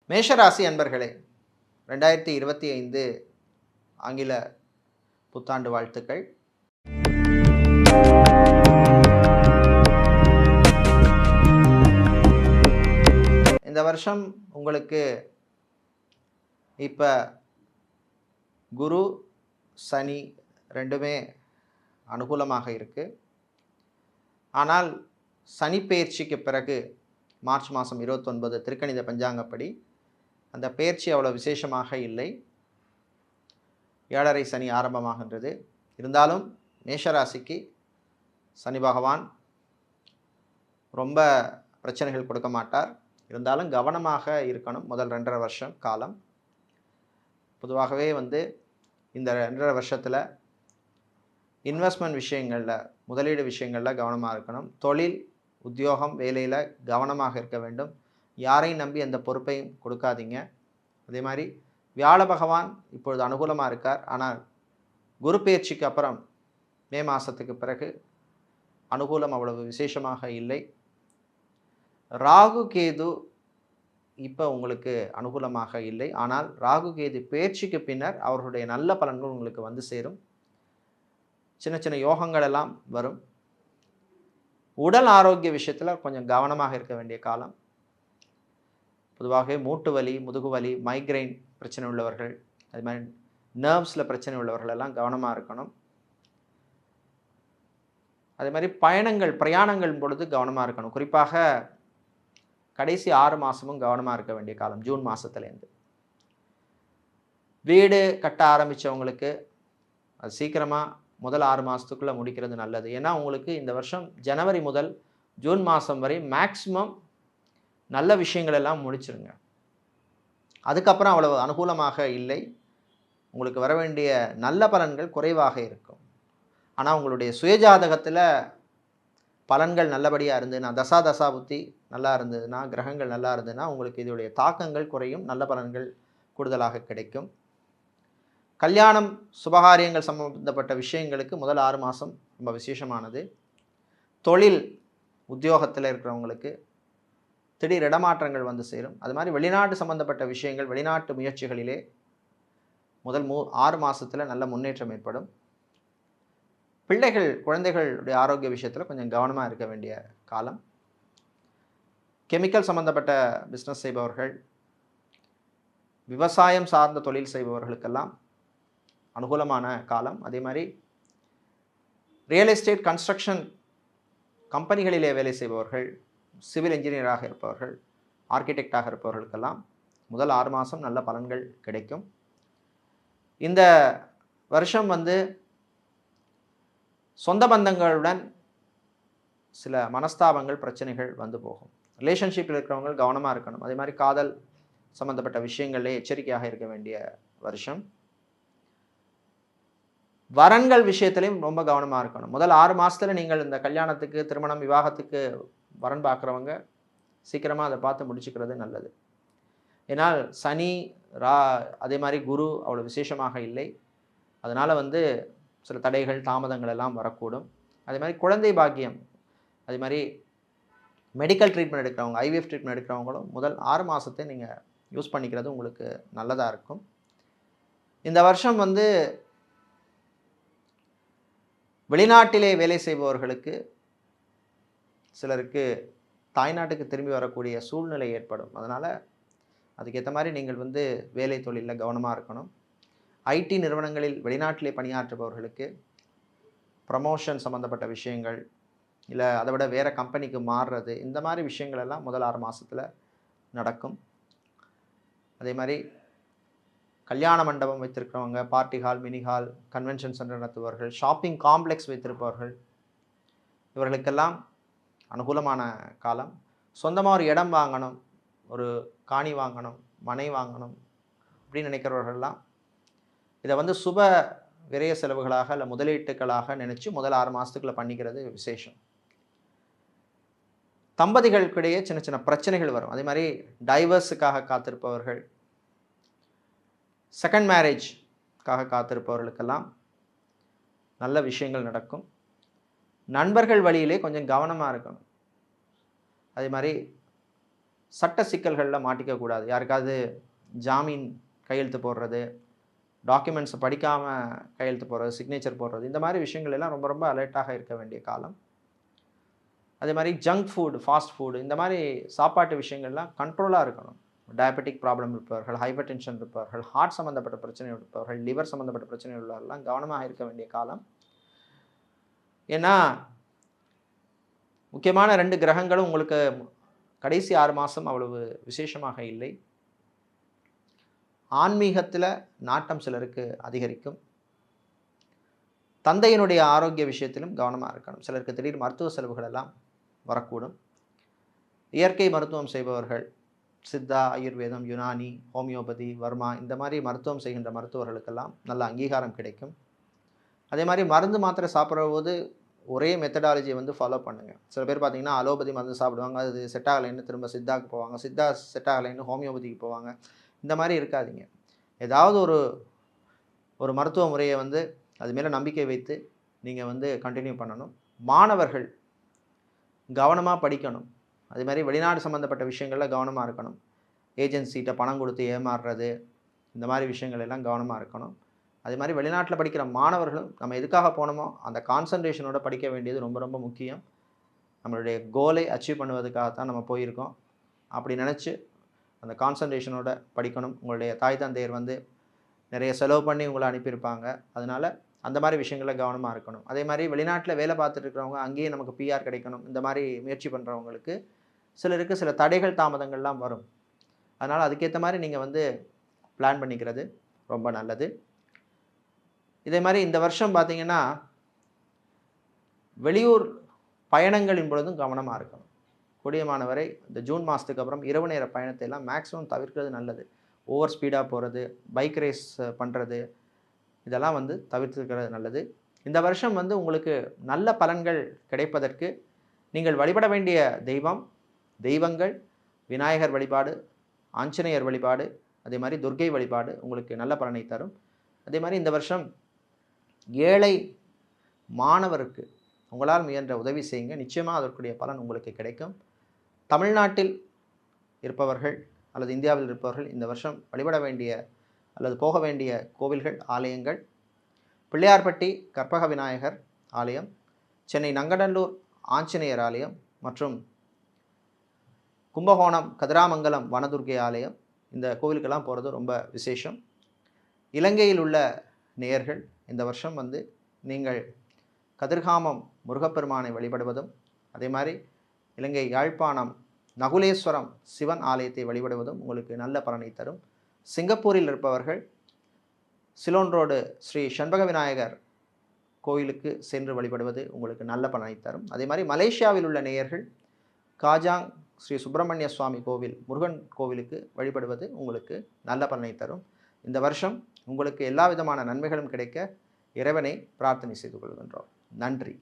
மேஷராசி அன்பர்களே, 2025 ஆங்கில புத்தாண்டு வாழ்த்துக்கள். இந்த வருஷம் உங்களுக்கு இப்போ குரு சனி ரெண்டுமே அனுகூலமாக இருக்குது. ஆனால் சனி பெயர்ச்சிக்கு பிறகு மார்ச் மாதம் 29 திருக்கணித பஞ்சாங்கப்படி அந்த பெயர்ச்சி அவ்வளோ விசேஷமாக இல்லை. 7.5 சனி ஆரம்பமாகின்றது. இருந்தாலும் மேஷராசிக்கு சனி பகவான் ரொம்ப பிரச்சனைகள் கொடுக்க மாட்டார். இருந்தாலும் கவனமாக இருக்கணும். முதல் 2.5 வருஷம் காலம் பொதுவாகவே இந்த 2.5 வருஷத்தில் இன்வெஸ்ட்மெண்ட் விஷயங்களில், முதலீடு விஷயங்களில் கவனமாக இருக்கணும். தொழில், உத்தியோகம், வேலையில் கவனமாக இருக்க வேண்டும். யாரையும் நம்பி அந்த பொறுப்பையும் கொடுக்காதீங்க. அதே மாதிரி வியாழ பகவான் இப்பொழுது அனுகூலமாக இருக்கார். ஆனால் குரு பெயர்ச்சிக்கு அப்புறம் மே மாதத்துக்கு பிறகு அனுகூலம் அவ்வளவு விசேஷமாக இல்லை. ராகு கேது இப்போ உங்களுக்கு அனுகூலமாக இல்லை. ஆனால் ராகு கேது பெயர்ச்சிக்கு பின்னர் அவர்களுடைய நல்ல பலன்கள் உங்களுக்கு வந்து சேரும். சின்ன சின்ன யோகங்கள் எல்லாம் வரும். உடல் ஆரோக்கிய விஷயத்தில் கொஞ்சம் கவனமாக இருக்க வேண்டிய காலம். பொதுவாகவே மூட்டு வலி, முதுகு வலி, மைக்ரைன் பிரச்சனை உள்ளவர்கள், அது மாதிரி நர்வ்ஸில் பிரச்சனை உள்ளவர்கள் எல்லாம் கவனமாக இருக்கணும். அதே மாதிரி பிரயாணங்கள் பொழுது கவனமாக இருக்கணும். குறிப்பாக கடைசி 6 மாதமும் கவனமாக இருக்க வேண்டிய காலம். ஜூன் மாதத்துலேருந்து வீடு கட்ட ஆரம்பித்தவங்களுக்கு அது சீக்கிரமாக முதல் 6 மாதத்துக்குள்ளே முடிக்கிறது நல்லது. ஏன்னா உங்களுக்கு இந்த வருஷம் ஜனவரி முதல் ஜூன் மாதம் வரை மேக்சிமம் நல்ல விஷயங்கள் எல்லாம் முடிச்சிருங்க. அதுக்கப்புறம் அவ்வளவு அனுகூலமாக இல்லை. உங்களுக்கு வர வேண்டிய நல்ல பலன்கள் குறைவாக இருக்கும். ஆனால் உங்களுடைய சுயஜாதகத்தில் பலன்கள் நல்லபடியாக இருந்ததுன்னா, தசா புத்தி நல்லா இருந்ததுன்னா, கிரகங்கள் நல்லா இருந்ததுன்னா உங்களுக்கு இதோடைய தாக்கங்கள் குறையும், நல்ல பலன்கள் கூடுதலாக கிடைக்கும். கல்யாணம், சுபகாரியங்கள் சம்பந்தப்பட்ட விஷயங்களுக்கு முதல் 6 மாதம் ரொம்ப விசேஷமானது. தொழில், உத்தியோகத்தில் இருக்கிறவங்களுக்கு திடீர் இடமாற்றங்கள் வந்து சேரும். அது மாதிரி வெளிநாட்டு சம்பந்தப்பட்ட விஷயங்கள், வெளிநாட்டு முயற்சிகளிலே முதல் 6 மாதத்தில் நல்ல முன்னேற்றம் ஏற்படும். குழந்தைகளுடைய ஆரோக்கிய விஷயத்தில் கொஞ்சம் கவனமாக இருக்க வேண்டிய காலம். கெமிக்கல் சம்பந்தப்பட்ட பிஸ்னஸ் செய்பவர்கள், விவசாயம் சார்ந்த தொழில் செய்பவர்களுக்கெல்லாம் அனுகூலமான காலம். அதே மாதிரி ரியல் எஸ்டேட், கன்ஸ்ட்ரக்ஷன் கம்பெனிகளிலே வேலை செய்பவர்கள், சிவில் இன்ஜினியராக இருப்பவர்கள், ஆர்கிடெக்டாக இருப்பவர்களுக்கெல்லாம் முதல் 6 மாதம் நல்ல பலன்கள் கிடைக்கும். இந்த வருஷம் சொந்த பந்தங்களுடன் சில மனஸ்தாபங்கள், பிரச்சனைகள் வந்து போகும். ரிலேஷன்ஷிப்பில் இருக்கிறவங்க கவனமாக இருக்கணும். அதே மாதிரி காதல் சம்பந்தப்பட்ட விஷயங்களே எச்சரிக்கையாக இருக்க வேண்டிய வருஷம். வரன்கள் விஷயத்திலையும் ரொம்ப கவனமாக இருக்கணும். முதல் 6 மாதத்தில் நீங்கள் இந்த கல்யாணத்துக்கு, திருமணம், விவாகத்துக்கு வரன் பார்க்குறவங்க சீக்கிரமாக அதை பார்த்து முடிச்சுக்கிறது நல்லது. ஏன்னால் சனி, அதே மாதிரி குரு அவ்வளோ விசேஷமாக இல்லை. அதனால் சில தடைகள், தாமதங்கள் எல்லாம் வரக்கூடும். அதே மாதிரி குழந்தை பாக்கியம், அதே மாதிரி மெடிக்கல் ட்ரீட்மெண்ட் எடுக்கிறவங்க, ஐவிஎஃப் ட்ரீட்மெண்ட் எடுக்கிறவங்களும் முதல் 6 மாதத்தை நீங்கள் யூஸ் பண்ணிக்கிறது உங்களுக்கு நல்லதாக இருக்கும். இந்த வருஷம் வெளிநாட்டிலே வேலை செய்பவர்களுக்கு சிலருக்கு தாய்நாட்டுக்கு திரும்பி வரக்கூடிய சூழ்நிலை ஏற்படும். அதனால் அதுக்கேற்ற மாதிரி நீங்கள் வேலை தொழிலில் கவனமாக இருக்கணும். ஐடி நிறுவனங்களில் வெளிநாட்டிலே பணியாற்றுபவர்களுக்கு ப்ரமோஷன் சம்மந்தப்பட்ட விஷயங்கள், இல்லை அதை விட வேறு கம்பெனிக்கு மாறுறது, இந்த மாதிரி விஷயங்கள் எல்லாம் முதல் 6 மாதத்தில் நடக்கும். அதே மாதிரி கல்யாண மண்டபம் வைத்திருக்கிறவங்க, party hall, mini hall, convention center நடத்துபவர்கள், ஷாப்பிங் காம்ப்ளெக்ஸ் வைத்திருப்பவர்கள், இவர்களுக்கெல்லாம் அனுகூலமான காலம். சொந்தமாக ஒரு இடம் வாங்கணும், ஒரு காணி வாங்கணும், மனை வாங்கணும் அப்படின்னு நினைக்கிறவர்கள்லாம் இதை சுப விரய செலவுகளாக இல்லை முதலீட்டுகளாக நினச்சி முதல் 6 மாதத்துக்குள்ளே பண்ணிக்கிறது விசேஷம். தம்பதிகளுக்கிடையே சின்ன சின்ன பிரச்சனைகள் வரும். அதே மாதிரி டைவர்ஸுக்காக காத்திருப்பவர்கள், செகண்ட் மேரேஜ்க்காக காத்திருப்பவர்களுக்கெல்லாம் நல்ல விஷயங்கள் நடக்கும். நண்பர்கள் வழியிலே கொஞ்சம் கவனமாக இருக்கணும். அதே மாதிரி சட்ட சிக்கல்களில் மாட்டிக்கக்கூடாது. யாருக்காவது ஜாமீன் கையெழுத்து போடுறது, டாக்குமெண்ட்ஸை படிக்காமல் கையெழுத்து போடுறது, சிக்னேச்சர் போடுறது, இந்த மாதிரி விஷயங்கள் எல்லாம் ரொம்ப ரொம்ப அலர்ட்டாக இருக்க வேண்டிய காலம். அதே மாதிரி ஜங்க் ஃபுட், ஃபாஸ்ட் ஃபுட், இந்த மாதிரி சாப்பாட்டு விஷயங்கள்லாம் கண்ட்ரோலாக இருக்கணும். டயபெட்டிக் ப்ராப்ளம் இருப்பவர்கள், ஹைப்பர் டென்ஷன் இருப்பவர்கள், ஹார்ட் சம்மந்தப்பட்ட பிரச்சனை இருப்பவர்கள், லிவர் சம்மந்தப்பட்ட பிரச்சனை உள்ளவர்கள்லாம் கவனமாக இருக்க வேண்டிய காலம். ஏன்னா முக்கியமான 2 கிரகங்களும் உங்களுக்கு கடைசி 6 மாதம் அவ்வளவு விசேஷமாக இல்லை. ஆன்மீகத்தில் நாட்டம் சிலருக்கு அதிகரிக்கும். தந்தையினுடைய ஆரோக்கிய விஷயத்திலும் கவனமாக இருக்கணும். சிலருக்கு திடீர் மருத்துவ செலவுகள் எல்லாம் வரக்கூடும். இயற்கை மருத்துவம் செய்பவர்கள், சித்தா, ஆயுர்வேதம், யுனானி, ஹோமியோபதி, வர்மா, இந்த மாதிரி மருத்துவம் செய்கின்ற மருத்துவர்களுக்கெல்லாம் நல்ல அங்கீகாரம் கிடைக்கும். அதே மாதிரி மருந்து மாத்திரை சாப்பிட்ற போது ஒரே மெத்தடாலஜியை வந்து ஃபாலோ பண்ணுங்கள். சில பேர் பார்த்தீங்கன்னா அலோபதி மருந்து சாப்பிடுவாங்க, அது செட் ஆகலைன்னு திரும்ப சித்தாவுக்கு போவாங்க, சித்தா செட் ஆகலைன்னு ஹோமியோபதிக்கு போவாங்க. இந்த மாதிரி இருக்காதீங்க. ஏதாவது ஒரு மருத்துவ முறையை வந்து அது மேலே நம்பிக்கை வைத்து நீங்கள் வந்து கண்டினியூ பண்ணணும். மாணவர்கள் கவனமாக படிக்கணும். அதே மாதிரி வெளிநாடு சம்மந்தப்பட்ட விஷயங்களில் கவனமாக இருக்கணும். ஏஜென்சிகிட்ட பணம் கொடுத்து ஏமாறுறது, இந்த மாதிரி விஷயங்கள் எல்லாம் கவனமாக இருக்கணும். அதே மாதிரி வெளிநாட்டில் படிக்கிற மாணவர்களும் நம்ம எதுக்காக போனோமோ அந்த கான்சன்ட்ரேஷனோட படிக்க வேண்டியது ரொம்ப ரொம்ப முக்கியம். நம்மளுடைய கோலை அச்சீவ் பண்ணுவதுக்காகத்தான் நம்ம போயிருக்கோம். அப்படி நினச்சி அந்த கான்சன்ட்ரேஷனோட படிக்கணும். உங்களுடைய தாய் தந்தையர் வந்து நிறைய செலவு பண்ணி உங்களை அனுப்பியிருப்பாங்க. அதனால் அந்த மாதிரி விஷயங்களில் கவனமாக இருக்கணும். அதே மாதிரி வெளிநாட்டில் வேலை பார்த்துட்டு இருக்கிறவங்க அங்கேயே நமக்கு பிஆர் கிடைக்கணும், இந்த மாதிரி முயற்சி பண்ணுறவங்களுக்கு சிலருக்கு சில தடைகள் தாமதங்கள்லாம் வரும். அதனால் அதுக்கேற்ற மாதிரி நீங்கள் வந்து பிளான் பண்ணிக்கிறது ரொம்ப நல்லது. இதே மாதிரி இந்த வருஷம் பார்த்தீங்கன்னா வெளியூர் பயணங்களின் பொழுதும் கவனமாக இருக்கணும். கூடியமானவரை இந்த ஜூன் மாதத்துக்கு அப்புறம் இரவு நேர பயணத்தை எல்லாம் மேக்ஸிமம் தவிர்க்கிறது நல்லது. ஓவர் ஸ்பீடாக போகிறது, பைக் ரேஸ் பண்ணுறது, இதெல்லாம் வந்து தவிர்த்துக்கிறது நல்லது. இந்த வருஷம் வந்து உங்களுக்கு நல்ல பலன்கள் கிடைப்பதற்கு நீங்கள் வழிபட வேண்டிய தெய்வங்கள் விநாயகர் வழிபாடு, ஆஞ்சநேயர் வழிபாடு, அதே மாதிரி துர்க்கை வழிபாடு உங்களுக்கு நல்ல பலனை தரும். அதே மாதிரி இந்த வருஷம் ஏழை மாணவருக்கு உங்களால் முயன்ற உதவி செய்யுங்க. நிச்சயமாக அதற்குரிய பலன் உங்களுக்கு கிடைக்கும். தமிழ்நாட்டில் இருப்பவர்கள் அல்லது இந்தியாவில் இருப்பவர்கள் இந்த வருஷம் வழிபட வேண்டிய அல்லது போக வேண்டிய கோவில்கள், ஆலயங்கள் பிள்ளையார்பட்டி கற்பக விநாயகர் ஆலயம், சென்னை நங்கநல்லூர் ஆஞ்சநேயர் ஆலயம் மற்றும் கும்பகோணம் கதிராமங்கலம் வனதுர்க்கை ஆலயம். இந்த கோவிலுக்கெல்லாம் போகிறது ரொம்ப விசேஷம். இலங்கையில் உள்ள நேயர்கள் இந்த வருஷம் வந்து நீங்கள் கதிர்காமம் முருகப்பெருமானை வழிபடுவதும், அதே மாதிரி இலங்கை யாழ்ப்பாணம் நகுலேஸ்வரம் சிவன் ஆலயத்தை வழிபடுவதும் உங்களுக்கு நல்ல பலனை தரும். சிங்கப்பூரில் இருப்பவர்கள் சிலோன் ரோடு ஸ்ரீ சண்பக விநாயகர் கோயிலுக்கு சென்று வழிபடுவது உங்களுக்கு நல்ல பலனை தரும். அதே மாதிரி மலேசியாவில் உள்ள நேயர்கள் காஜாங் ஸ்ரீ சுப்பிரமணிய சுவாமி கோவில், முருகன் கோவிலுக்கு வழிபடுவது உங்களுக்கு நல்ல பலனை தரும். இந்த வருஷம் உங்களுக்கு எல்லா விதமான நன்மைகளும் கிடைக்க இறைவனை பிரார்த்தனை செய்து கொள்கின்றோம். நன்றி.